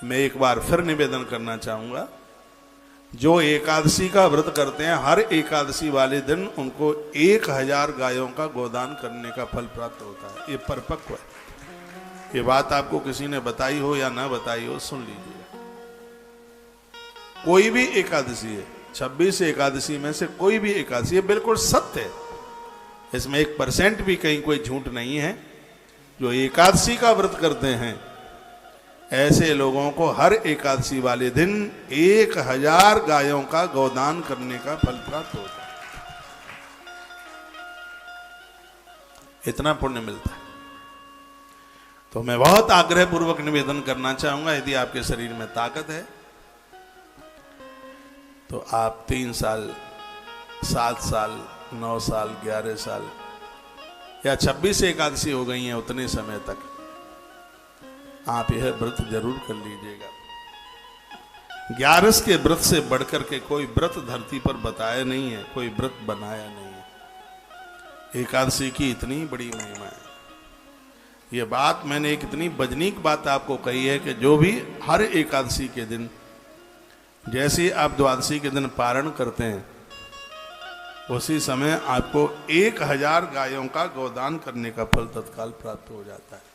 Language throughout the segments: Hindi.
मैं एक बार फिर निवेदन करना चाहूंगा, जो एकादशी का व्रत करते हैं हर एकादशी वाले दिन उनको 1000 गायों का गोदान करने का फल प्राप्त होता है। ये परिपक्व है। ये बात आपको किसी ने बताई हो या ना बताई हो, सुन लीजिए। कोई भी एकादशी है, 26 एकादशी में से कोई भी एकादशी है, बिल्कुल सत्य है, इसमें 1% भी कहीं कोई झूठ नहीं है। जो एकादशी का व्रत करते हैं ऐसे लोगों को हर एकादशी वाले दिन 1000 गायों का गोदान करने का फल प्राप्त होता है। इतना पुण्य मिलता है। तो मैं बहुत आग्रह पूर्वक निवेदन करना चाहूंगा, यदि आपके शरीर में ताकत है तो आप 3 साल, 7 साल, 9 साल, 11 साल या 26 एकादशी हो गई हैं, उतने समय तक आप यह व्रत जरूर कर लीजिएगा। 11 के व्रत से बढ़कर के कोई व्रत धरती पर बताया नहीं है, कोई व्रत बनाया नहीं है। एकादशी की इतनी बड़ी महिमा है। यह बात मैंने एक इतनी वजनीक बात आपको कही है कि जो भी हर एकादशी के दिन, जैसे आप द्वादशी के दिन पारण करते हैं, उसी समय आपको 1000 गायों का गोदान करने का फल तत्काल प्राप्त हो जाता है।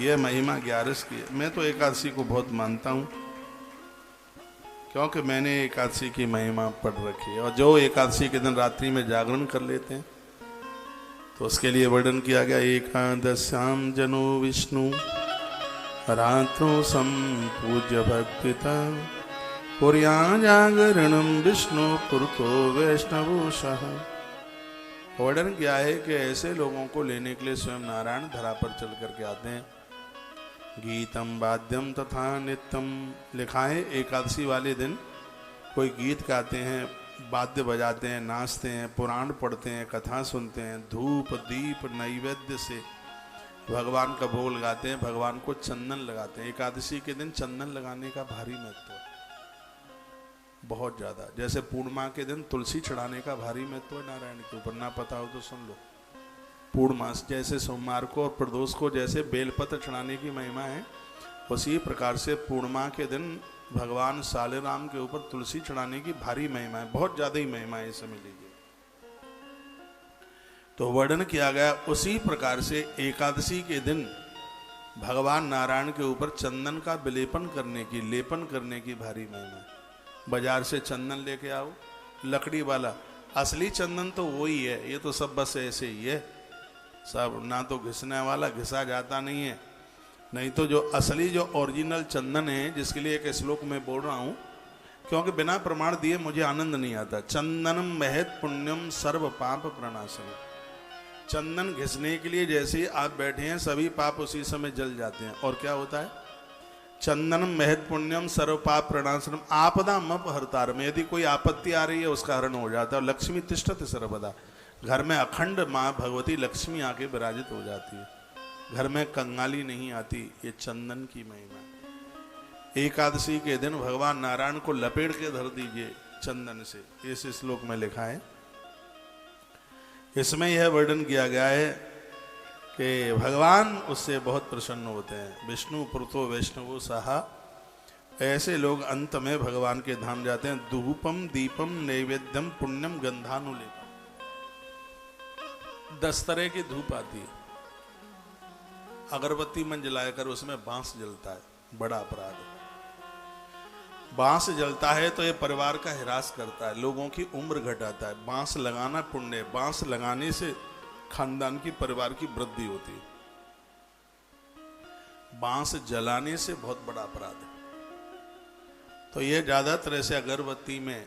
यह महिमा 11 की है। मैं तो एकादशी को बहुत मानता हूँ, क्योंकि मैंने एकादशी की महिमा पढ़ रखी है। और जो एकादशी के दिन रात्रि में जागरण कर लेते हैं तो उसके लिए वर्णन किया गया, एकादश्याम जनो विष्णु रात्रो संपूज्य भक्तिता पुर्या जागरणम विष्णु पुरतो वैष्णवोषः। वर्णन किया है कि ऐसे लोगों को लेने के लिए स्वयं नारायण धरा पर चल करके आते हैं। गीतम वाद्यम तथा नित्यम, लिखा है एकादशी वाले दिन कोई गीत गाते हैं, वाद्य बजाते हैं, नाचते हैं, पुराण पढ़ते हैं, कथा सुनते हैं, धूप दीप नैवेद्य से भगवान का भोग लगाते हैं, भगवान को चंदन लगाते हैं। एकादशी के दिन चंदन लगाने का भारी महत्व है, बहुत ज्यादा। जैसे पूर्णिमा के दिन तुलसी चढ़ाने का भारी महत्व है नारायण के ऊपर, ना पता हो तो सुन लो। पूर्णमास जैसे सोमवार को और प्रदोष को जैसे बेलपत्र चढ़ाने की महिमा है, उसी प्रकार से पूर्णिमा के दिन भगवान सालेराम के ऊपर तुलसी चढ़ाने की भारी महिमा है, बहुत ज्यादा ही महिमा है, समझ लीजिए। तो वर्णन किया गया उसी प्रकार से एकादशी के दिन भगवान नारायण के ऊपर चंदन का विलेपन करने की, लेपन करने की भारी महिमा है। बाजार से चंदन लेके आओ, लकड़ी वाला, असली चंदन तो वही है, ये तो सब बस ऐसे ही है, सब ना तो घिसने वाला, घिसा जाता नहीं है। नहीं तो जो असली जो ओरिजिनल चंदन है, जिसके लिए एक श्लोक में बोल रहा हूँ, क्योंकि बिना प्रमाण दिए मुझे आनंद नहीं आता। चंदनम महत पुण्यम सर्व पाप प्रणाशनम। चंदन घिसने के लिए जैसे ही आप बैठे हैं सभी पाप उसी समय जल जाते हैं। और क्या होता है? चंदनम महत पुण्यम सर्व पाप प्रणाशनम आपदा मप हरतारम। यदि कोई आपत्ति आ रही है उसका हरण हो जाता है। लक्ष्मी तिष्ठति सर्वदा। घर में अखंड माँ भगवती लक्ष्मी आके विराजित हो जाती है, घर में कंगाली नहीं आती। ये चंदन की महिमा। एकादशी के दिन भगवान नारायण को लपेट के धर दीजिए चंदन से, इस श्लोक में लिखा है। इसमें यह वर्णन किया गया है कि भगवान उससे बहुत प्रसन्न होते हैं। विष्णु पुरतो वैष्णवो सहा। ऐसे लोग अंत में भगवान के धाम जाते हैं। धूपम दीपम नैवेद्यम पुण्यम गंधानुलेपम। 10 तरह की धूप आती है। अगरबत्ती मन जलाकर उसमें बांस जलता है, बड़ा अपराध है। बांस जलता है तो ये परिवार का हिरास करता है, लोगों की उम्र घटाता है। बांस लगाना पुण्य है। बांस लगाने से खानदान की, परिवार की वृद्धि होती है। बांस जलाने से बहुत बड़ा अपराध है। तो ये ज्यादातर ऐसे अगरबत्ती में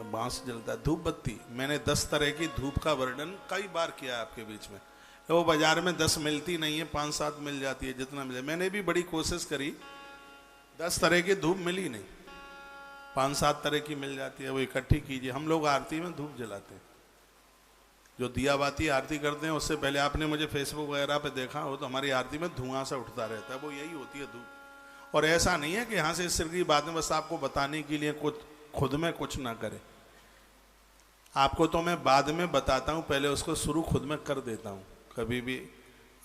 बांस जलता है। धूप बत्ती, मैंने 10 तरह की धूप का वर्णन कई बार किया है आपके बीच में। वो बाजार में 10 मिलती नहीं है, 5-7 मिल जाती है, जितना मिले। मैंने भी बड़ी कोशिश करी, 10 तरह की धूप मिली नहीं, 5-7 तरह की मिल जाती है, वो इकट्ठी कीजिए। हम लोग आरती में धूप जलाते हैं, जो दिया बाती आरती करते हैं। उससे पहले आपने मुझे फेसबुक वगैरह पे देखा हो तो हमारी आरती में धुआं सा उठता रहता है, वो यही होती है धूप। और ऐसा नहीं है कि यहाँ से इस सिर की बात में बस आपको बताने के लिए कुछ खुद में कुछ ना करे। आपको तो मैं बाद में बताता हूँ, पहले उसको शुरू खुद में कर देता हूँ। कभी भी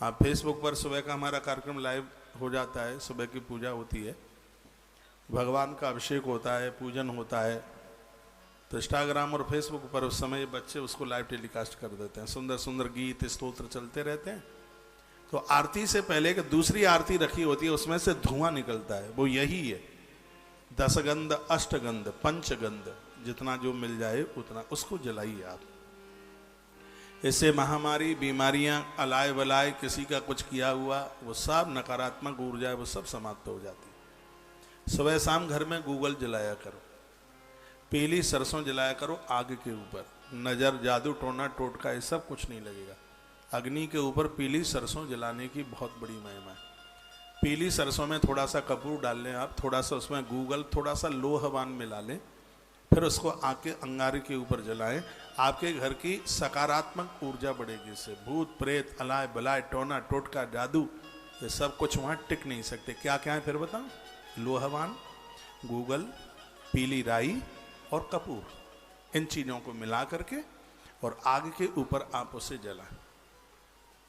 आप फेसबुक पर सुबह का हमारा कार्यक्रम लाइव हो जाता है, सुबह की पूजा होती है, भगवान का अभिषेक होता है, पूजन होता है, तो इंस्टाग्राम और फेसबुक पर उस समय बच्चे उसको लाइव टेलीकास्ट कर देते हैं, सुंदर सुंदर गीत स्तोत्र चलते रहते हैं। तो आरती से पहले कि दूसरी आरती रखी होती है, उसमें से धुआं निकलता है, वो यही है, 10 गंध, अष्टगंध, पंचगंध, जितना जो मिल जाए उतना उसको जलाइए आप। इससे महामारी, बीमारियां, अलाय वलाय, किसी का कुछ किया हुआ, वो सब नकारात्मक ऊर्जा है, वो सब समाप्त हो जाती है। सुबह शाम घर में गूगल जलाया करो, पीली सरसों जलाया करो आग के ऊपर, नजर, जादू, टोना टोटका ये सब कुछ नहीं लगेगा। अग्नि के ऊपर पीली सरसों जलाने की बहुत बड़ी महिमा है। पीली सरसों में थोड़ा सा कपूर डाल लें आप, थोड़ा सा उसमें गूगल, थोड़ा सा लोहवान मिला लें, फिर उसको आके अंगारे के ऊपर जलाएं, आपके घर की सकारात्मक ऊर्जा बढ़ेगी। इससे भूत प्रेत, अलाय बलाय, टोना टोटका, जादू, ये सब कुछ वहाँ टिक नहीं सकते। क्या क्या है फिर बताओ? लोहवान, गूगल, पीली राई और कपूर, इन चीज़ों को मिला करके और आग के ऊपर आप उसे जलाएं।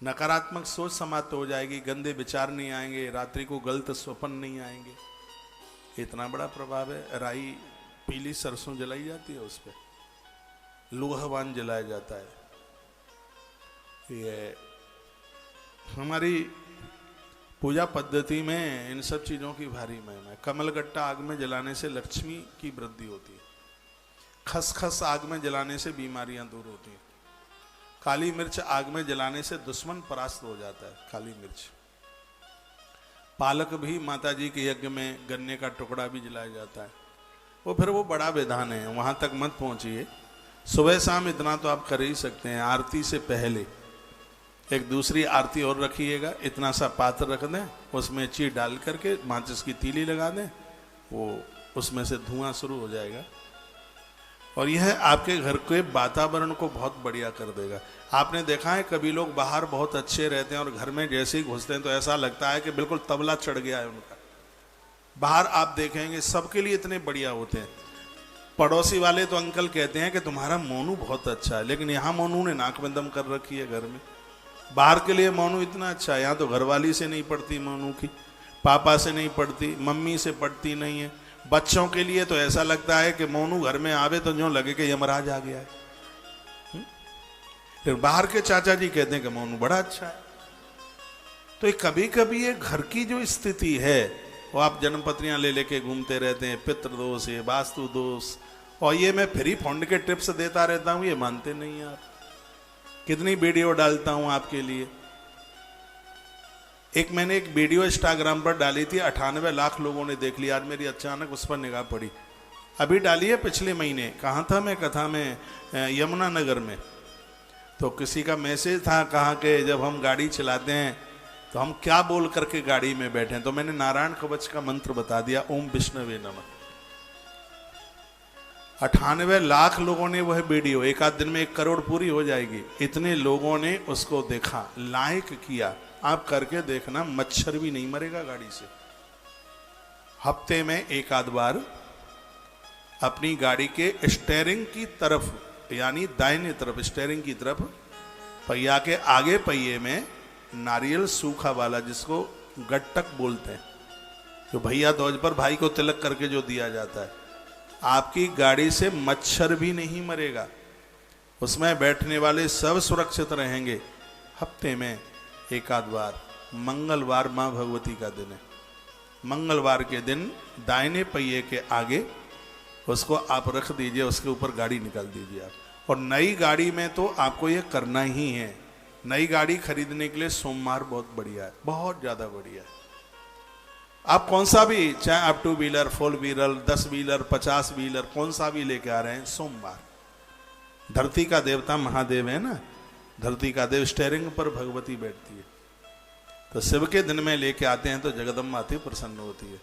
नकारात्मक सोच समाप्त हो जाएगी, गंदे विचार नहीं आएंगे, रात्रि को गलत स्वप्न नहीं आएंगे। इतना बड़ा प्रभाव है। राई, पीली सरसों जलाई जाती है, उस पर लोहवान जलाया जाता है। ये हमारी पूजा पद्धति में इन सब चीज़ों की भारी महिमा है। कमलगट्टा आग में जलाने से लक्ष्मी की वृद्धि होती है। खसखस आग में जलाने से बीमारियां दूर होती हैं। काली मिर्च आग में जलाने से दुश्मन परास्त हो जाता है, काली मिर्च। पालक भी माता जी के यज्ञ में, गन्ने का टुकड़ा भी जलाया जाता है। वो फिर वो बड़ा विधान है, वहां तक मत पहुंचिए। सुबह शाम इतना तो आप कर ही सकते हैं। आरती से पहले एक दूसरी आरती और रखिएगा, इतना सा पात्र रख दें, उसमें चीज डाल करके माचिस की तीली लगा दें, वो उसमें से धुआं शुरू हो जाएगा और यह आपके घर के वातावरण को बहुत बढ़िया कर देगा। आपने देखा है कभी लोग बाहर बहुत अच्छे रहते हैं और घर में जैसे ही घुसते हैं तो ऐसा लगता है कि बिल्कुल तबला चढ़ गया है उनका। बाहर आप देखेंगे सबके लिए इतने बढ़िया होते हैं। पड़ोसी वाले तो अंकल कहते हैं कि तुम्हारा मोनू बहुत अच्छा है, लेकिन यहाँ मोनू ने नाक में दम कर रखी है घर में। बाहर के लिए मोनू इतना अच्छा है, यहाँ तो घरवाली से नहीं पड़ती मोनू की, पापा से नहीं पड़ती, मम्मी से पड़ती नहीं है। बच्चों के लिए तो ऐसा लगता है कि मोनू घर में आवे तो जो लगे कि यमराज आ गया है। फिर बाहर के चाचा जी कहते हैं कि मोनू बड़ा अच्छा है। तो कभी कभी ये घर की जो स्थिति है, वो आप जन्मपत्रियां ले लेके घूमते रहते हैं, पितृदोष है, वास्तु दोष, और ये मैं फ्री फंड के टिप्स देता रहता हूं, ये मानते नहीं आप। कितनी वीडियो डालता हूं आपके लिए। मैंने एक वीडियो इंस्टाग्राम पर डाली थी, 98 लाख लोगों ने देख लिया। आज मेरी अचानक उस पर निगाह पड़ी, अभी डाली है पिछले महीने। कहाँ था मैं? कथा में, यमुना नगर में। तो किसी का मैसेज था, कहा कि जब हम गाड़ी चलाते हैं तो हम क्या बोल करके गाड़ी में बैठे हैं। तो मैंने नारायण कवच का मंत्र बता दिया, ओम विष्णवे नमः। 98 लाख लोगों ने वह वीडियो, एक आध दिन में 1 करोड़ पूरी हो जाएगी, इतने लोगों ने उसको देखा, लाइक किया। आप करके देखना, मच्छर भी नहीं मरेगा गाड़ी से। हफ्ते में 1 आध बार अपनी गाड़ी के स्टीयरिंग की तरफ, यानी दाहिने तरफ स्टीयरिंग की तरफ, पहिया के आगे पहिए में नारियल सूखा वाला, जिसको गट्टक बोलते हैं, जो भैया ध्वज पर भाई को तिलक करके जो दिया जाता है, आपकी गाड़ी से मच्छर भी नहीं मरेगा। उसमें बैठने वाले सब सुरक्षित रहेंगे। हफ्ते में 1 आध बार, मंगलवार माँ भगवती का दिन है, मंगलवार के दिन दाहिने पहिए के आगे उसको आप रख दीजिए, उसके ऊपर गाड़ी निकाल दीजिए आप। और नई गाड़ी में तो आपको ये करना ही है। नई गाड़ी खरीदने के लिए सोमवार बहुत बढ़िया है, बहुत ज़्यादा बढ़िया है। आप कौन सा भी, चाहे आप 2 व्हीलर, 4 व्हीलर, 10 व्हीलर, 50 व्हीलर, कौन सा भी लेके आ रहे हैं, सोमवार। धरती का देवता महादेव है ना, धरती का देव, स्टीयरिंग पर भगवती बैठती है। तो शिव के दिन में लेके आते हैं तो जगदम्बा आती प्रसन्न होती है।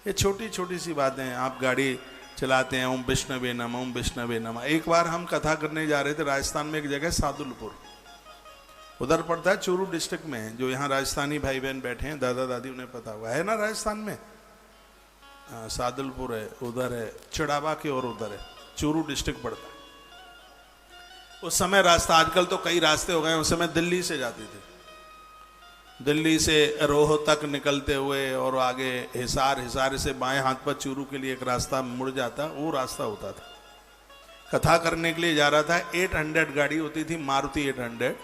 ये छोटी छोटी सी बातें हैं। आप गाड़ी चलाते हैं, ओम विष्णवे नमः, ओम विष्णवे नमः। एक बार हम कथा करने जा रहे थे राजस्थान में, एक जगह सादुलपुर, उधर पड़ता है, चूरू डिस्ट्रिक्ट में। जो यहाँ राजस्थानी भाई बहन बैठे हैं, दादा दादी, उन्हें पता हुआ है ना राजस्थान में। सादुलपुर है, उधर है, चिड़ावा के और उधर है, चूरू डिस्ट्रिक्ट पड़ता है। उस समय रास्ता, आजकल तो कई रास्ते हो गए, उस समय दिल्ली से जाते थे। दिल्ली से रोह तक निकलते हुए और आगे हिसार, हिसार से बाएं हाथ पर चूरू के लिए एक रास्ता मुड़ जाता, वो रास्ता होता था। कथा करने के लिए जा रहा था, 800 गाड़ी होती थी, मारुति 800,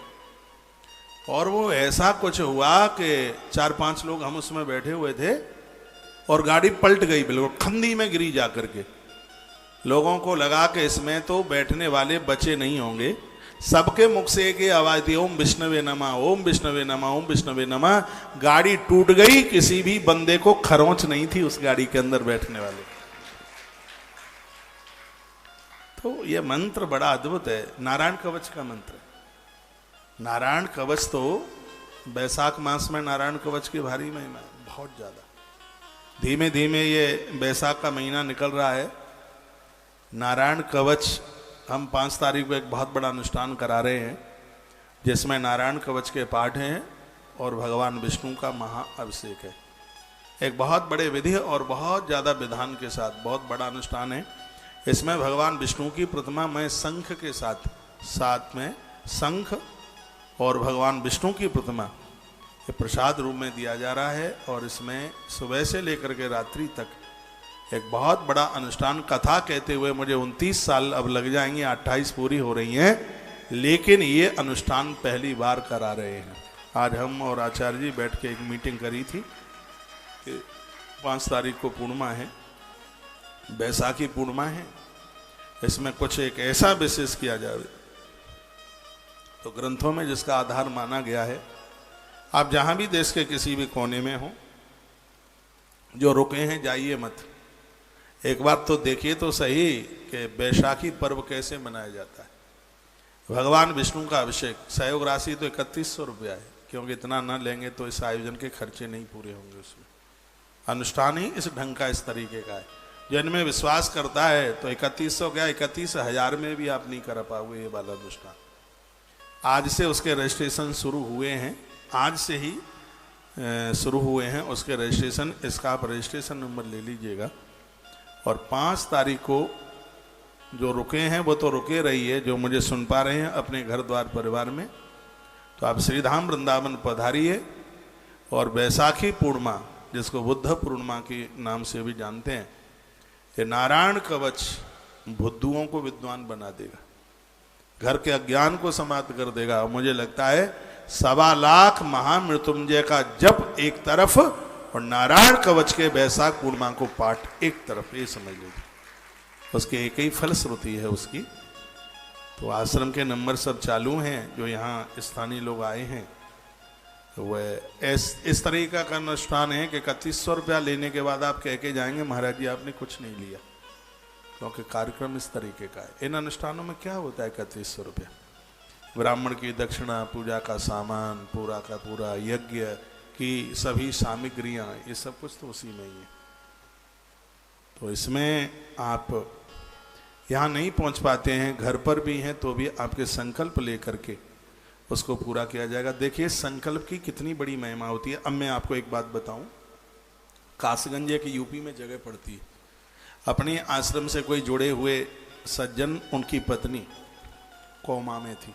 और वो ऐसा कुछ हुआ कि 4-5 लोग हम उसमें बैठे हुए थे और गाड़ी पलट गई, बिल्कुल खंदी में गिरी जा करके। लोगों को लगा कि इसमें तो बैठने वाले बचे नहीं होंगे। सबके मुख से एक ही आवाज थी, ओम विष्णवे नमः, ओम विष्णवे नमः, ओम विष्णवे नमः। गाड़ी टूट गई, किसी भी बंदे को खरोंच नहीं थी उस गाड़ी के अंदर बैठने वाले। तो यह मंत्र बड़ा अद्भुत है, नारायण कवच का मंत्र है। नारायण कवच तो बैसाख मास में नारायण कवच की भारी महिमा है, बहुत ज्यादा। धीमे धीमे ये बैसाख का महीना निकल रहा है। नारायण कवच हम 5 तारीख को एक बहुत बड़ा अनुष्ठान करा रहे हैं, जिसमें नारायण कवच के पाठ हैं और भगवान विष्णु का महाअभिषेक है। एक बहुत बड़े विधि और बहुत ज़्यादा विधान के साथ बहुत बड़ा अनुष्ठान है। इसमें भगवान विष्णु की प्रतिमा में शंख के साथ में शंख और भगवान विष्णु की प्रतिमा ये प्रसाद रूप में दिया जा रहा है। और इसमें सुबह से लेकर के रात्रि तक एक बहुत बड़ा अनुष्ठान, कथा कहते हुए मुझे 29 साल अब लग जाएंगे, 28 पूरी हो रही हैं, लेकिन ये अनुष्ठान पहली बार करा रहे हैं। आज हम और आचार्य जी बैठ के एक मीटिंग करी थी कि 5 तारीख को पूर्णिमा है, बैसाखी पूर्णिमा है, इसमें कुछ एक ऐसा विशेष किया जाए। तो ग्रंथों में जिसका आधार माना गया है, आप जहां भी देश के किसी भी कोने में हो, जो रुके हैं जाइए मत, एक बार तो देखिए तो सही कि बैसाखी पर्व कैसे मनाया जाता है। भगवान विष्णु का अभिषेक, सहयोग राशि तो 3100 रुपया है, क्योंकि इतना न लेंगे तो इस आयोजन के खर्चे नहीं पूरे होंगे। उसमें अनुष्ठान ही इस ढंग का, इस तरीके का है। जिनमें विश्वास करता है तो 3100 क्या 31,000 में भी आप नहीं कर पाओगे ये वाला अनुष्ठान। आज से उसके रजिस्ट्रेशन शुरू हुए हैं, आज से ही शुरू हुए हैं उसके रजिस्ट्रेशन। इसका आप रजिस्ट्रेशन नंबर ले लीजिएगा। और 5 तारीख को जो रुके हैं वो तो रुके रहिए, जो मुझे सुन पा रहे हैं अपने घर द्वार परिवार में, तो आप श्रीधाम वृंदावन पधारिए। और बैसाखी पूर्णिमा, जिसको बुद्ध पूर्णिमा के नाम से भी जानते हैं, ये नारायण कवच बुद्धुओं को विद्वान बना देगा, घर के अज्ञान को समाप्त कर देगा। और मुझे लगता है 1.25 लाख महामृत्युंजय का जप एक तरफ और नारायण कवच के बैसाख पूर्णिमा को पाठ एक तरफ, ये समझ लीजिए, उसकी एक ही फलश्रुति है उसकी। तो आश्रम के नंबर सब चालू हैं, जो यहाँ स्थानीय लोग आए हैं, तो वह इस तरीका का अनुष्ठान है कि 3100 रुपया लेने के बाद आप कह के जाएंगे महाराज जी आपने कुछ नहीं लिया, क्योंकि कार्यक्रम इस तरीके का है। इन अनुष्ठानों में क्या होता है 3100 रुपया, ब्राह्मण की दक्षिणा, पूजा का सामान, पूरा का पूरा यज्ञ की सभी सामग्रियां, ये सब कुछ तो उसी में ही है। तो इसमें आप यहाँ नहीं पहुँच पाते हैं, घर पर भी हैं, तो भी आपके संकल्प लेकर के उसको पूरा किया जाएगा। देखिए संकल्प की कितनी बड़ी महिमा होती है। अब मैं आपको एक बात बताऊं, कासगंज की यूपी में जगह पड़ती है, अपने आश्रम से कोई जुड़े हुए सज्जन, उनकी पत्नी कोमा में थी,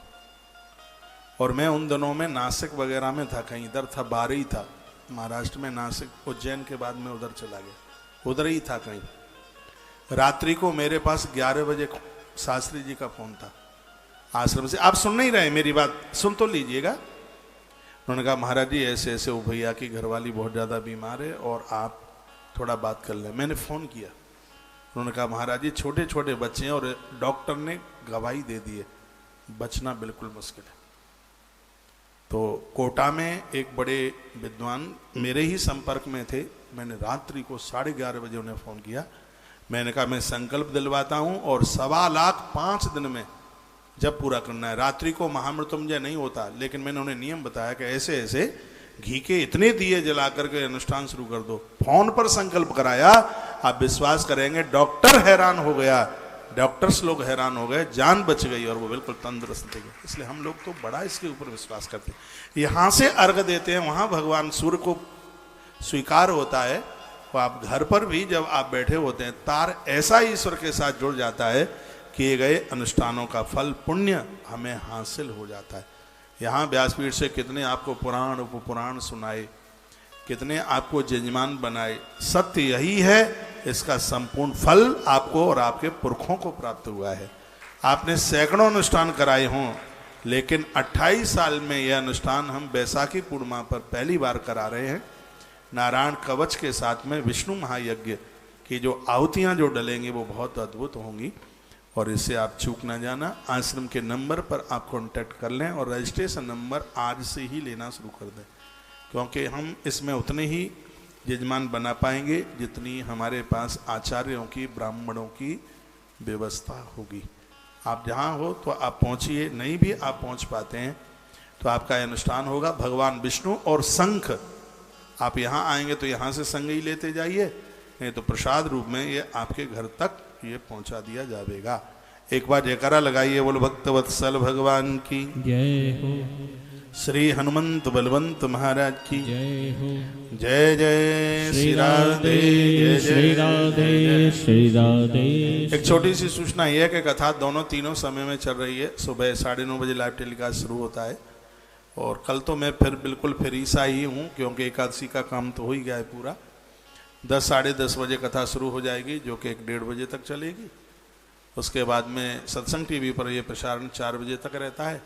और मैं उन दिनों में नासिक वगैरह में था, कहीं इधर था, बाहर ही था, महाराष्ट्र में नासिक, उज्जैन के बाद में उधर चला गया, उधर ही था कहीं। रात्रि को मेरे पास 11 बजे शास्त्री जी का फोन था आश्रम से। आप सुन नहीं रहे मेरी बात, सुन तो लीजिएगा। उन्होंने कहा महाराज जी ऐसे ऐसे वो भैया की घरवाली बहुत ज़्यादा बीमार है और आप थोड़ा बात कर लें। मैंने फ़ोन किया, उन्होंने कहा महाराज जी छोटे छोटे बच्चे हैं और डॉक्टर ने गवाही दे दी है, बचना बिल्कुल मुश्किल है। तो कोटा में एक बड़े विद्वान मेरे ही संपर्क में थे, मैंने रात्रि को 11:30 बजे उन्हें फ़ोन किया। मैंने कहा मैं संकल्प दिलवाता हूँ और 1.25 लाख 5 दिन में जब पूरा करना है। रात्रि को महामृत्युंजय नहीं होता, लेकिन मैंने उन्हें नियम बताया कि ऐसे ऐसे घी के इतने दिए जला करके अनुष्ठान शुरू कर दो। फोन पर संकल्प कराया, आप विश्वास करेंगे डॉक्टर हैरान हो गया, डॉक्टर्स लोग हैरान हो गए, जान बच गई और वो बिल्कुल तंदुरुस्त थे। इसलिए हम लोग तो बड़ा इसके ऊपर विश्वास करते हैं। यहाँ से अर्घ देते हैं, वहाँ भगवान सूर्य को स्वीकार होता है। तो आप घर पर भी जब आप बैठे होते हैं, तार ऐसा ईश्वर के साथ जुड़ जाता है, किए गए अनुष्ठानों का फल पुण्य हमें हासिल हो जाता है। यहाँ व्यासपीठ से कितने आपको पुराण उपपुराण सुनाए, कितने आपको जजमान बनाए। सत्य यही है, इसका संपूर्ण फल आपको और आपके पुरखों को प्राप्त हुआ है। आपने सैकड़ों अनुष्ठान कराए हों, लेकिन 28 साल में यह अनुष्ठान हम बैसाखी पूर्णिमा पर पहली बार करा रहे हैं। नारायण कवच के साथ में विष्णु महायज्ञ की जो आहुतियाँ जो डलेंगी वो बहुत अद्भुत होंगी, और इससे आप चूक ना जाना। आश्रम के नंबर पर आप कांटेक्ट कर लें और रजिस्ट्रेशन नंबर आज से ही लेना शुरू कर दें, क्योंकि हम इसमें उतने ही यजमान बना पाएंगे जितनी हमारे पास आचार्यों की, ब्राह्मणों की व्यवस्था होगी। आप जहाँ हो तो आप पहुँचिए, नहीं भी आप पहुँच पाते हैं तो आपका अनुष्ठान होगा। भगवान विष्णु और शंख, आप यहाँ आएंगे तो यहाँ से संग ही लेते जाइए, नहीं तो प्रसाद रूप में ये आपके घर तक ये पहुँचा दिया जाएगा। एक बार जयकारा लगाइए, बोलो भक्तवत्सल भगवान की जय हो, श्री हनुमंत बलवंत महाराज की जय हो। जय जय श्री राधे, जय श्री राधे, श्री राधे। एक छोटी सी सूचना यह है कि कथा दोनों तीनों समय में चल रही है। सुबह 9:30 बजे लाइव टेलीकास्ट शुरू होता है, और कल तो मैं फिर बिल्कुल फ्री सा ही हूँ, क्योंकि एकादशी का काम तो हो ही गया है पूरा। 10 साढ़े 10 बजे कथा शुरू हो जाएगी, जो कि 1-1:30 बजे तक चलेगी। उसके बाद में सत्संग टीवी पर यह प्रसारण 4 बजे तक रहता है।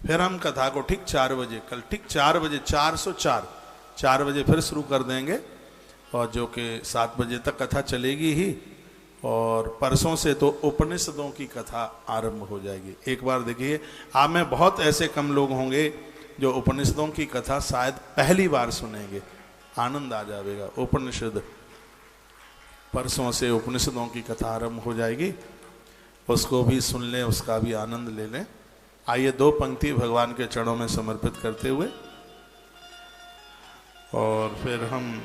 फिर हम कथा को ठीक 4 बजे, कल ठीक 4 बजे, 4 बजे फिर शुरू कर देंगे, और जो कि 7 बजे तक कथा चलेगी ही। और परसों से तो उपनिषदों की कथा आरंभ हो जाएगी। एक बार देखिए, आप में बहुत ऐसे कम लोग होंगे जो उपनिषदों की कथा शायद पहली बार सुनेंगे, आनंद आ जाएगा। उपनिषद परसों से उपनिषदों की कथा आरंभ हो जाएगी, उसको भी सुन लें, उसका भी आनंद ले लें। आइए 2 पंक्ति भगवान के चरणों में समर्पित करते हुए, और फिर हम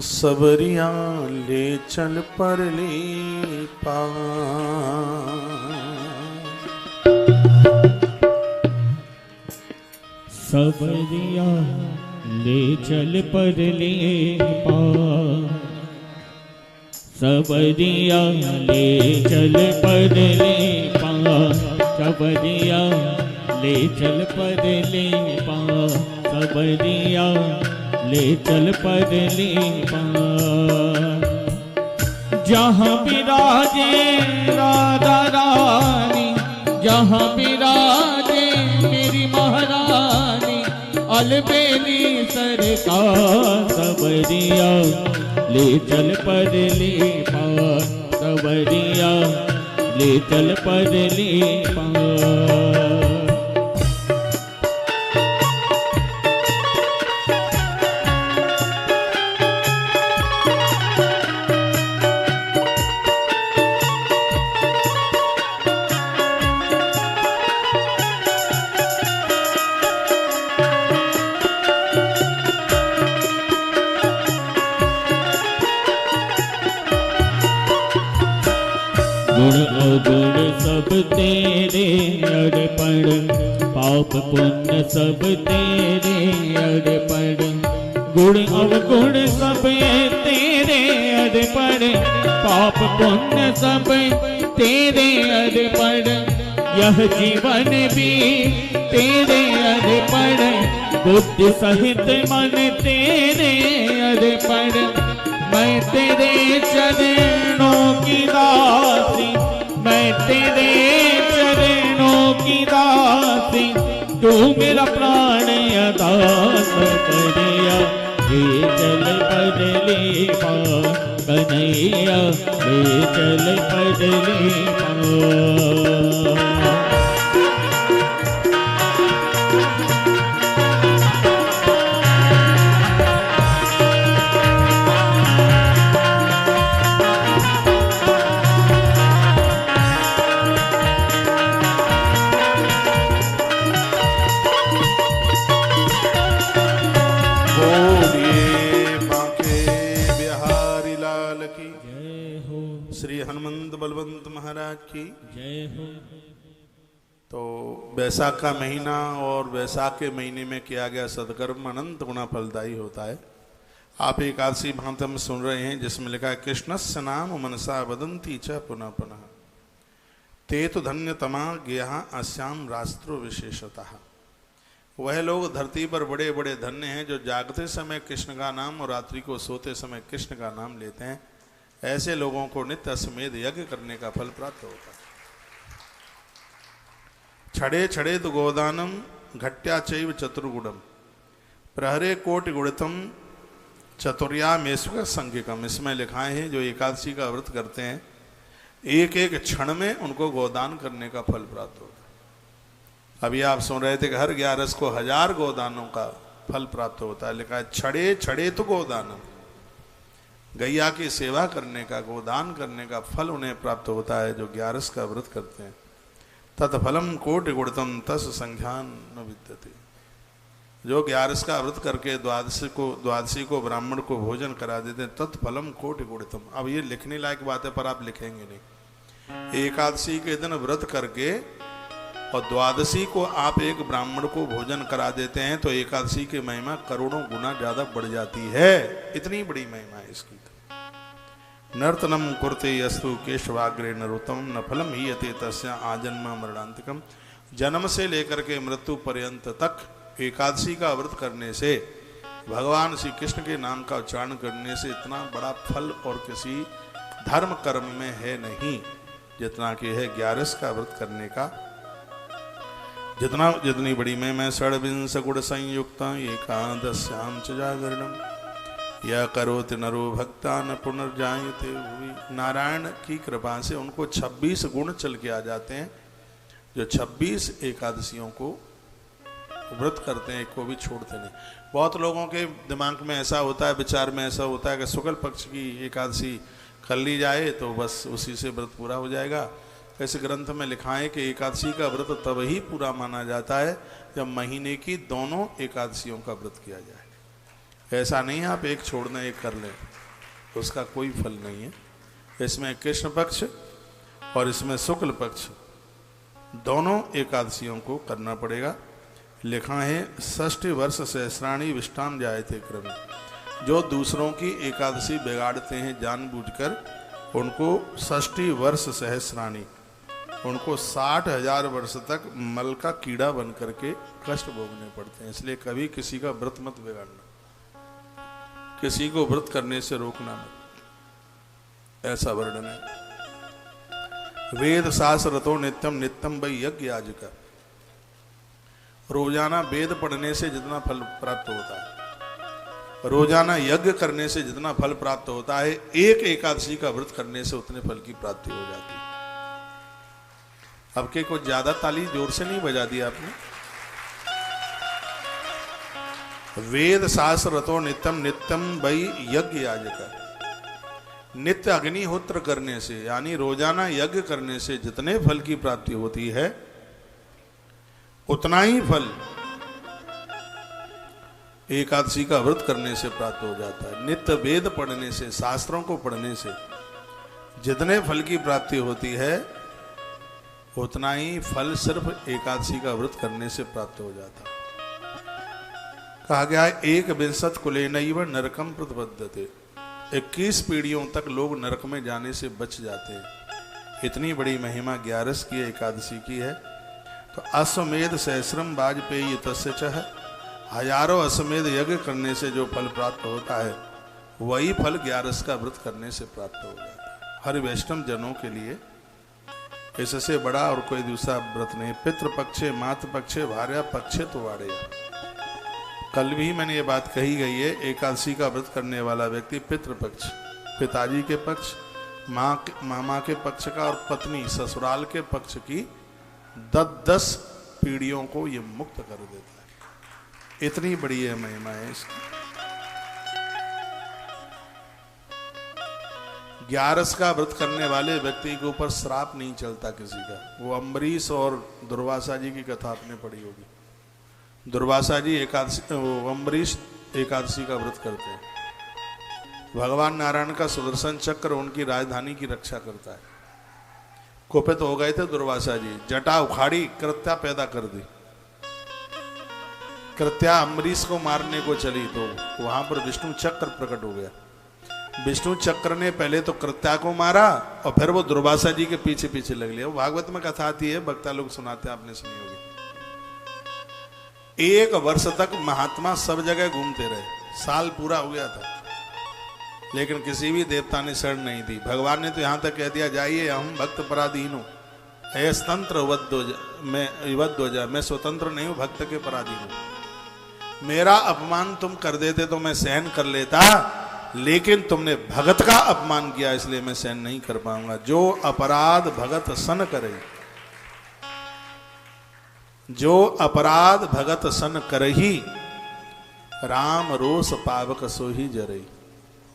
सबरिया ले चल पर ले पा, सबरिया ले चल पर ले पा, सबरिया ले चल पर ले पा, सबरिया ले चल पर ले पा, सबरिया ले चल पर ले पा। जहाँ विराजे राधा रानी, जहाँ विराजे मेरी महारानी, अलबेली सरकार, सबरिया ले चल पर ले पा, सबरिया ले चल पर ले पा। गुण अवगुण सब तेरे अर्पण, पाप पुण्य सब तेरे अर्पण, गुण अवगुण सब तेरे अर्पण, पाप पुण्य सब तेरे अर्पण, यह जीवन भी तेरे अर्पण, बुद्धि सहित मन तेरे अर्पण, मैं तेरे चरणों की दासी, मैं तेरे चरणों की दासी, तू मेरा प्राण अदास करिया, ले चल पर ले पा, कन्हैया ले चल पर ले पा। श्री हनुमंत बलवंत महाराज की जय हो। तो वैशाख का महीना और वैशाख के महीने में किया गया सदकर्म अनंत गुना फलदायी होता है। आप एकादशी भांत में सुन रहे हैं जिसमें लिखा है कृष्णस्य नाम मनसा वदन्ति च पुनः पुनः ते तो धन्यतमा ज्ञा अस्याम राष्ट्रो विशेषतः। वह लोग धरती पर बड़े बड़े धन्य हैं जो जागते समय कृष्ण का नाम और रात्रि को सोते समय कृष्ण का नाम लेते हैं। ऐसे लोगों को नित्य अश्वमेध यज्ञ करने का फल प्राप्त होता है। छड़े छड़े तो गोदानम घट्या चैव चतुर्गुणम प्रहरे कोटि गुणतम चतुर्या मेस्व संज्ञकम। इसमें लिखाए हैं जो एकादशी का व्रत करते हैं एक एक क्षण में उनको गोदान करने का फल प्राप्त होता है। अभी आप सुन रहे थे कि हर 11 को 1000 गोदानों का फल प्राप्त होता है। लिखा है छड़े छड़े तो गोदानम, गैया की सेवा करने का गोदान करने का फल उन्हें प्राप्त होता है जो 11 का व्रत करते हैं। तत्फलम कोटि गुणतम तस् संख्यान न विद्यते। जो 11 का व्रत करके द्वादशी को ब्राह्मण को भोजन करा देते हैं तत्फलम कोटि गुणतम। अब ये लिखने लायक बात है पर आप लिखेंगे नहीं। एकादशी के दिन व्रत करके और द्वादशी को आप एक ब्राह्मण को भोजन करा देते हैं तो एकादशी की महिमा करोड़ों गुना ज्यादा बढ़ जाती है। इतनी बड़ी महिमा है इसकी। नर्तनम कुरते यस्तु केशवाग्रे नरोत्तम न फलम ही यते तस्य आजन्म मरणांतिकम। जन्म से लेकर के मृत्यु पर्यंत तक एकादशी का व्रत करने से, भगवान श्री कृष्ण के नाम का उच्चारण करने से इतना बड़ा फल और किसी धर्म कर्म में है नहीं जितना कि है 11 का व्रत करने का। जितनी बड़ी मैं षड्विंश गुण संयुक्त एकादश्याम च जागरणम या करोति नरो भक्ता न पुनर्जायते हुई। नारायण की कृपा से उनको 26 गुण चल के आ जाते हैं जो 26 एकादशियों को व्रत करते हैं, एक को भी छोड़ते नहीं। बहुत लोगों के दिमाग में ऐसा होता है, विचार में ऐसा होता है कि शुक्ल पक्ष की एकादशी कर ली जाए तो बस उसी से व्रत पूरा हो जाएगा। ऐसे ग्रंथ में लिखा है कि एकादशी का व्रत तब ही पूरा माना जाता है जब महीने की दोनों एकादशियों का व्रत किया जाए। ऐसा नहीं है आप एक छोड़ना एक कर लें, उसका कोई फल नहीं है। इसमें कृष्ण पक्ष और इसमें शुक्ल पक्ष दोनों एकादशियों को करना पड़ेगा। लिखा है 60 वर्ष सहस्राणी विष्टाम जायते क्रम। जो दूसरों की एकादशी बिगाड़ते हैं जानबूझकर उनको 60 वर्ष सहस्राणी, उनको 60,000 वर्ष तक मल का कीड़ा बन करके कष्ट भोगने पड़ते हैं। इसलिए कभी किसी का व्रत मत बिगाड़ना, किसी को व्रत करने से रोकना मत, ऐसा वर्णन है। वेद शास्त्र तो नित्यम नित्यम वै यज्ञ याजक। रोजाना वेद पढ़ने से जितना फल प्राप्त होता है, रोजाना यज्ञ करने से जितना फल प्राप्त होता है, एक एकादशी का व्रत करने से उतने फल की प्राप्ति हो जाती है। अब के कुछ ज्यादा ताली जोर से नहीं बजा दी आपने। वेद शास्त्र तो नित्यम नित्यम वै यज्ञ याजक। नित्य अग्निहोत्र करने से यानी रोजाना यज्ञ करने से जितने फल की प्राप्ति होती है उतना ही फल एकादशी का व्रत करने से प्राप्त हो जाता है। नित्य वेद पढ़ने से, शास्त्रों को पढ़ने से जितने फल की प्राप्ति होती है उतना ही फल सिर्फ एकादशी का व्रत करने से प्राप्त हो जाता है। कहा गया है 21 कुलेनैव नरकम प्रतिपद्यते। 21 पीढ़ियों तक लोग नरक में जाने से बच जाते हैं। इतनी बड़ी महिमा 11 की एकादशी की है। तो अश्वमेध सहस्रम वाजपेयी तस्य चह। हजारों अश्वमेध यज्ञ करने से जो फल प्राप्त होता है वही फल 11 का व्रत करने से प्राप्त हो जाता है। हर वैष्णव जनों के लिए इससे बड़ा और कोई दूसरा व्रत नहीं। पितृपक्षे मातृपक्षे भार्या पक्षे तो वाड़े। कल भी मैंने ये बात कही गई है, एकादशी का व्रत करने वाला व्यक्ति पितृपक्ष, पिताजी के पक्ष, मामा के पक्ष का और पत्नी ससुराल के पक्ष की 10 पीढ़ियों को ये मुक्त कर देता है। इतनी बड़ी है महिमा है इसकी। 11 का व्रत करने वाले व्यक्ति के ऊपर श्राप नहीं चलता किसी का। वो अम्बरीश और दुर्वासा जी की कथा आपने पढ़ी होगी। दुर्वासा जी अम्बरीश एकादशी का व्रत करते हैं। भगवान नारायण का सुदर्शन चक्र उनकी राजधानी की रक्षा करता है। कुपित हो गए थे दुर्वासा जी, जटा उखाड़ी, कृत्या पैदा कर दी। कृत्या अम्बरीश को मारने को चली तो वहां पर विष्णु चक्र प्रकट हो गया। विष्णु चक्र ने पहले तो कृत्या को मारा और फिर वो दुर्वासा जी के पीछे पीछे लग लिया। भागवत में कथा आती है, भक्ता लोग सुनाते हैं, आपने सुनी होगी। 1 वर्ष तक महात्मा सब जगह घूमते रहे, साल पूरा हो गया था, लेकिन किसी भी देवता ने शरण नहीं दी। भगवान ने तो यहां तक कह दिया, जाइए हम भक्त पराधीन हूं, स्वतंत्र वध हो जा, मैं स्वतंत्र नहीं हूं, भक्त के पराधीन हूं। मेरा अपमान तुम कर देते तो मैं सहन कर लेता, लेकिन तुमने भगत का अपमान किया इसलिए मैं सहन नहीं कर पाऊंगा। जो अपराध भगत सन करे, जो अपराध भगत सन करही, राम रोष पावक सोही जरई।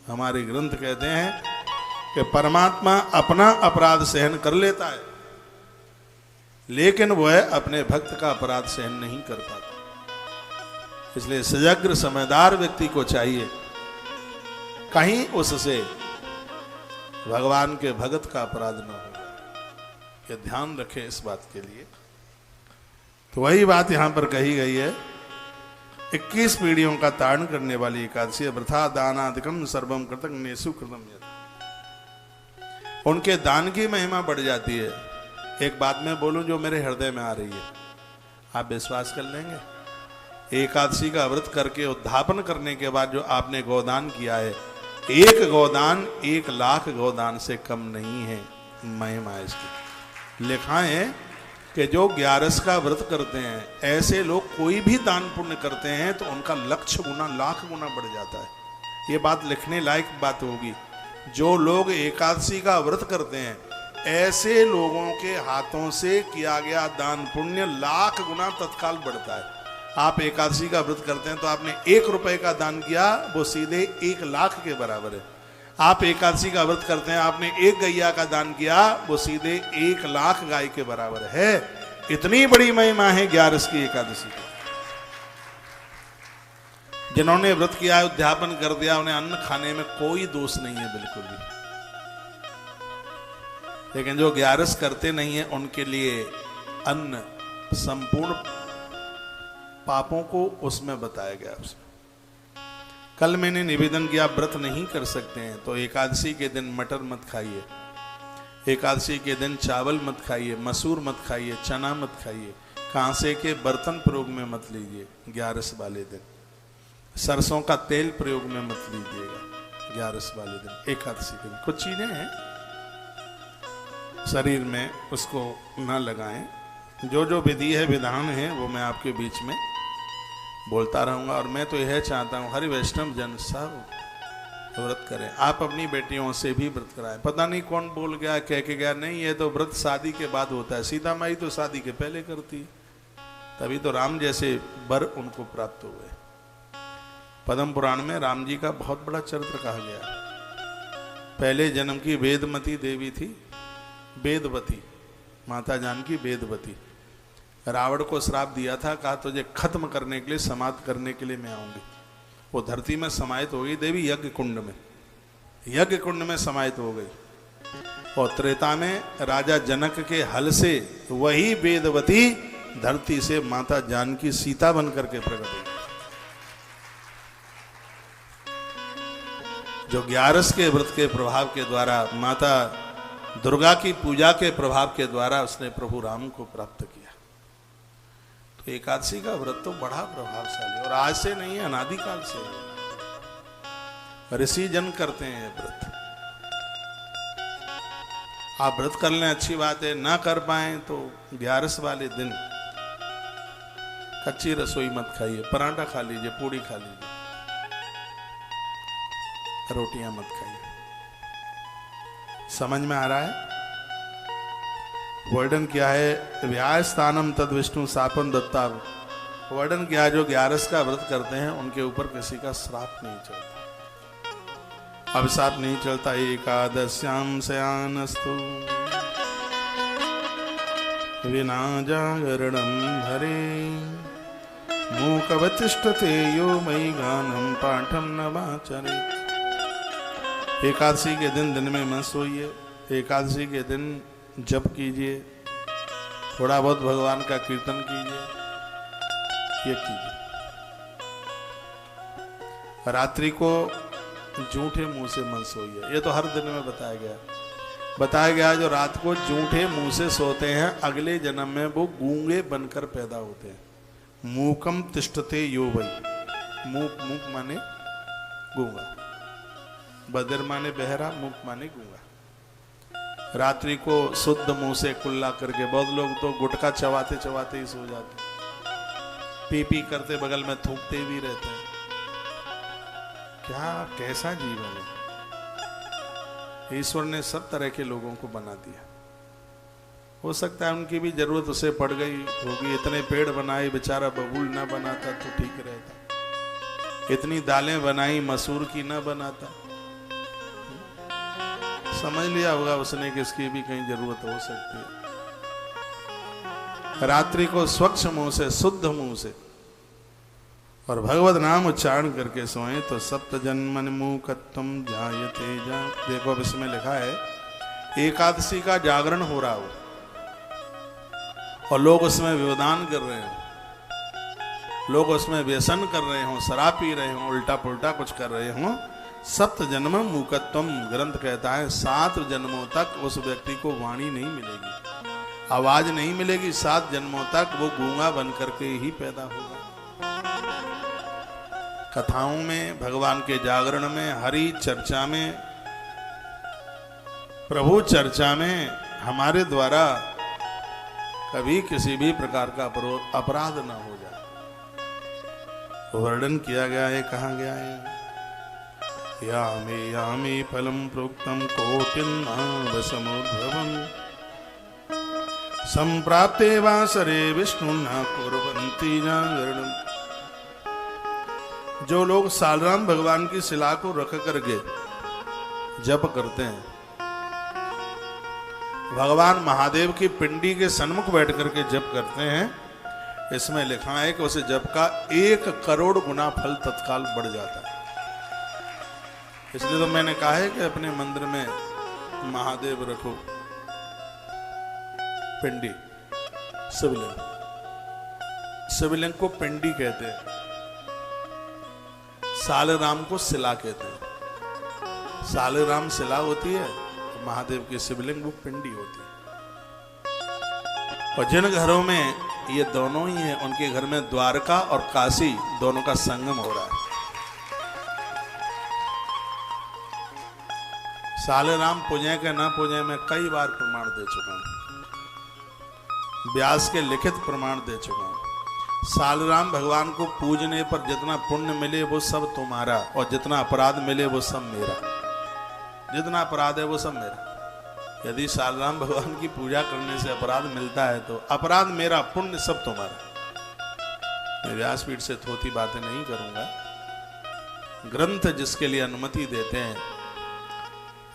हमारे ग्रंथ कहते हैं कि परमात्मा अपना अपराध सहन कर लेता है, लेकिन वह अपने भक्त का अपराध सहन नहीं कर पाता। इसलिए सजग्र समझदार व्यक्ति को चाहिए कहीं उससे भगवान के भगत का अपराध न हो, ये ध्यान रखें इस बात के लिए। तो वही बात यहां पर कही गई है, 21 पीढ़ियों का तारण करने वाली एकादशी, वृथा दानादिकम सर्वम कृतज्ञेषु कृतम यत्। उनके दान की महिमा बढ़ जाती है। एक बात मैं बोलूं जो मेरे हृदय में आ रही है, आप विश्वास कर लेंगे। एकादशी का व्रत करके उद्धापन करने के बाद जो आपने गोदान किया है, 1 गोदान 1 लाख गोदान से कम नहीं है महिमा इसकी। लिखा है कि जो 11 का व्रत करते हैं, ऐसे लोग कोई भी दान पुण्य करते हैं तो उनका लक्ष्य गुना लाख गुना बढ़ जाता है। ये बात लिखने लायक बात होगी। जो लोग एकादशी का व्रत करते हैं, ऐसे लोगों के हाथों से किया गया दान पुण्य लाख गुना तत्काल बढ़ता है। आप एकादशी का व्रत करते हैं तो आपने 1 रुपए का दान किया, वो सीधे 1 लाख के बराबर है। आप एकादशी का व्रत करते हैं, आपने 1 गैया का दान किया, वो सीधे 1 लाख गाय के बराबर है। इतनी बड़ी महिमा है 11 की एकादशी की। जिन्होंने व्रत किया है, उद्यापन कर दिया, उन्हें अन्न खाने में कोई दोष नहीं है बिल्कुल भी। लेकिन जो 11 करते नहीं है, उनके लिए अन्न संपूर्ण पापों को उसमें बताया गया। उसमें कल मैंने निवेदन किया, व्रत नहीं कर सकते हैं तो एकादशी के दिन मटर मत खाइए, एकादशी के दिन चावल मत खाइए, मसूर मत खाइए, चना मत खाइए, कांसे के बर्तन प्रयोग में मत लीजिए 11 वाले दिन, सरसों का तेल प्रयोग में मत लीजिएगा 11 वाले दिन, एकादशी के दिन। कुछ चीजें हैं शरीर में, उसको ना लगाएं। जो जो विधि है, विधान है, वो मैं आपके बीच में बोलता रहूंगा। और मैं तो यह चाहता हूं हरि वैष्णव जन सब व्रत करें। आप अपनी बेटियों से भी व्रत कराएं। पता नहीं कौन बोल गया, कह के गया, नहीं ये तो व्रत शादी के बाद होता है। सीता माई तो शादी के पहले करती, तभी तो राम जैसे वर उनको प्राप्त हुए। पद्म पुराण में राम जी का बहुत बड़ा चरित्र कहा गया। पहले जन्म की वेदमती देवी थी, वेदवती माता जानकी वेदवती। रावण को श्राप दिया था, कहा तुझे खत्म करने के लिए, समाप्त करने के लिए मैं आऊंगी। वो धरती में समाहित हो गई देवी, यज्ञ कुंड में, यज्ञ कुंड में समाहित हो गई। और त्रेता में राजा जनक के हल से वही वेदवती धरती से माता जानकी सीता बन करके प्रकट हुई। जो 11 के व्रत के प्रभाव के द्वारा, माता दुर्गा की पूजा के प्रभाव के द्वारा उसने प्रभु राम को प्राप्त किया। तो एकादशी का व्रत तो बड़ा प्रभावशाली, और आज से नहीं है, अनादिकाल से ऋषि जन करते हैं व्रत। आप व्रत कर लें, अच्छी बात है, ना कर पाए तो 11 वाले दिन कच्ची रसोई मत खाइए, पराठा खा लीजिए, पूड़ी खा लीजिए, रोटियां मत खाइए। समझ में आ रहा है? वर्णन किया है, व्याय स्थानम तद विष्णु शापन दत्ता। वर्णन किया, जो 11 का व्रत करते हैं उनके ऊपर किसी का श्राप नहीं चलता, अभिशाप नहीं चलता। एकादश्याम शयानस्तु विना जागरणम हरे मूकवतिष्ठते यो मयि गानम पाठम न वाचरेत्। एकादशी के दिन में मत सोइए। एकादशी के दिन जप कीजिए, थोड़ा बहुत भगवान का कीर्तन कीजिए, ये कीजिए। रात्रि को जूठे मुंह से मत सोइए, ये तो हर दिन में बताया गया जो रात को जूठे मुंह से सोते हैं अगले जन्म में वो गूंगे बनकर पैदा होते हैं। मूकम तिष्ठते यो वै, मूक मूक माने गूंगा, बधिर माने बहरा, मूक माने गूंगा। रात्रि को शुद्ध मुंह से कुल्ला करके, बहुत लोग तो गुटखा चबाते चबाते ही सो जाते, पी पी करते बगल में थूकते भी रहते हैं। क्या कैसा जीवन है। ईश्वर ने सब तरह के लोगों को बना दिया। हो सकता है उनकी भी जरूरत उसे पड़ गई होगी, इतने पेड़ बनाए बेचारा बबूल ना बनाता तो ठीक रहता, इतनी दालें बनाई मसूर की ना बनाता। समझ लिया होगा उसने कि इसकी भी कहीं जरूरत हो सकती है। रात्रि को स्वच्छ मुंह से, शुद्ध मुंह से और भगवत नाम उच्चारण करके सोए तो सप्त जन्मन मूकत्वम जायते जा। देखो अब इसमें लिखा है एकादशी का जागरण हो रहा हो और लोग उसमें व्यवधान कर रहे हो, लोग उसमें व्यसन कर रहे हो, शराब पी रहे हो, उल्टा पुल्टा कुछ कर रहे हो। सप्त जन्म मूकत्वम, ग्रंथ कहता है 7 जन्मों तक उस व्यक्ति को वाणी नहीं मिलेगी, आवाज नहीं मिलेगी। 7 जन्मों तक वो गूंगा बन करके ही पैदा होगा। कथाओं में, भगवान के जागरण में, हरि चर्चा में, प्रभु चर्चा में हमारे द्वारा कभी किसी भी प्रकार का अपराध ना हो जाए, वर्णन किया गया है। कहा गया है यामे फलम प्रोक्तम कोटिन्नाभ समुद्भवम संप्राप्ते वासरे विष्णु न कुर्वन्ति जागरणम। जो लोग सालराम भगवान की शिला को रख करके जप करते हैं, भगवान महादेव की पिंडी के सन्मुख बैठ करके जप करते हैं, इसमें लिखा है कि उसे जप का 1 करोड़ गुना फल तत्काल बढ़ जाता है। इसलिए तो मैंने कहा है कि अपने मंदिर में महादेव रखो पिंडी, शिवलिंग, शिवलिंग को पिंडी कहते हैं, सालराम को शिला कहते हैं। सालराम शिला होती है, महादेव की शिवलिंग वो पिंडी होती है। और जिन घरों में ये दोनों ही हैं, उनके घर में द्वारका और काशी दोनों का संगम हो रहा है। सालराम पूजे के ना पूजे में कई बार प्रमाण दे चुका हूं, व्यास के लिखित प्रमाण दे चुका हूं। सालराम भगवान को पूजने पर जितना पुण्य मिले वो सब तुम्हारा, और जितना अपराध मिले वो सब मेरा। जितना अपराध है वो सब मेरा। यदि सालराम भगवान की पूजा करने से अपराध मिलता है तो अपराध मेरा, पुण्य सब तुम्हारा। मैं व्यासपीठ से थोथी बातें नहीं करूंगा। ग्रंथ जिसके लिए अनुमति देते हैं,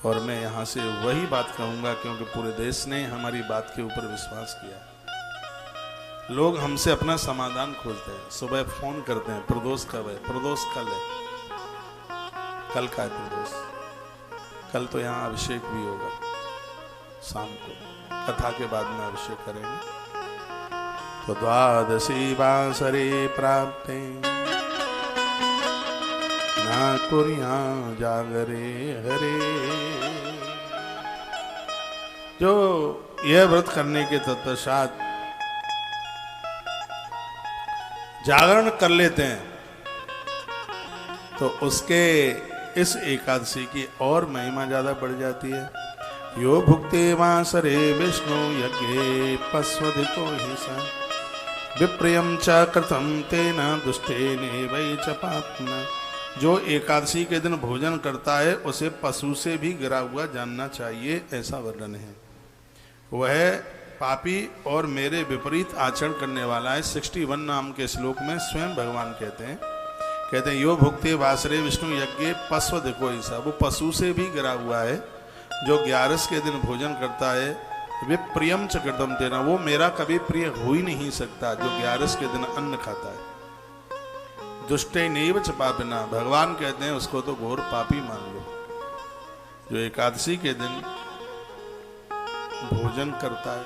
और मैं यहां से वही बात कहूंगा क्योंकि पूरे देश ने हमारी बात के ऊपर विश्वास किया। लोग हमसे अपना समाधान खोजते हैं, सुबह फोन करते हैं प्रदोष कब है, प्रदोष कल है, कल का है प्रदोष, कल तो यहाँ अभिषेक भी होगा, शाम को कथा के बाद में अभिषेक करेंगे। तो द्वादशी वासरे प्राप्ते ना कुर्या जागरे हरे। जो यह व्रत करने के तत्पश्चात जागरण कर लेते हैं तो उसके इस एकादशी की और महिमा ज्यादा बढ़ जाती है। यो भुक्ते वासरे विष्णु यज्ञे पस्वधिको हि स विप्रियम च कृतं तेन दुष्टेने वै च पाप्ना। जो एकादशी के दिन भोजन करता है उसे पशु से भी गिरा हुआ जानना चाहिए, ऐसा वर्णन है। वह पापी और मेरे विपरीत आचरण करने वाला है। 61 नाम के श्लोक में स्वयं भगवान कहते हैं यो भुक्ते वासरे विष्णु यज्ञ पशु देखो ऐसा, वो पशु से भी गिरा हुआ है। जो 11 के दिन भोजन करता है वे प्रियम च कृतम तेना, वो मेरा कभी प्रिय हो ही नहीं सकता जो 11 के दिन अन्न खाता है। दुष्टे नैव च पापिना, भगवान कहते हैं उसको तो घोर पापी मान लो। जो एकादशी के दिन भोजन करता है।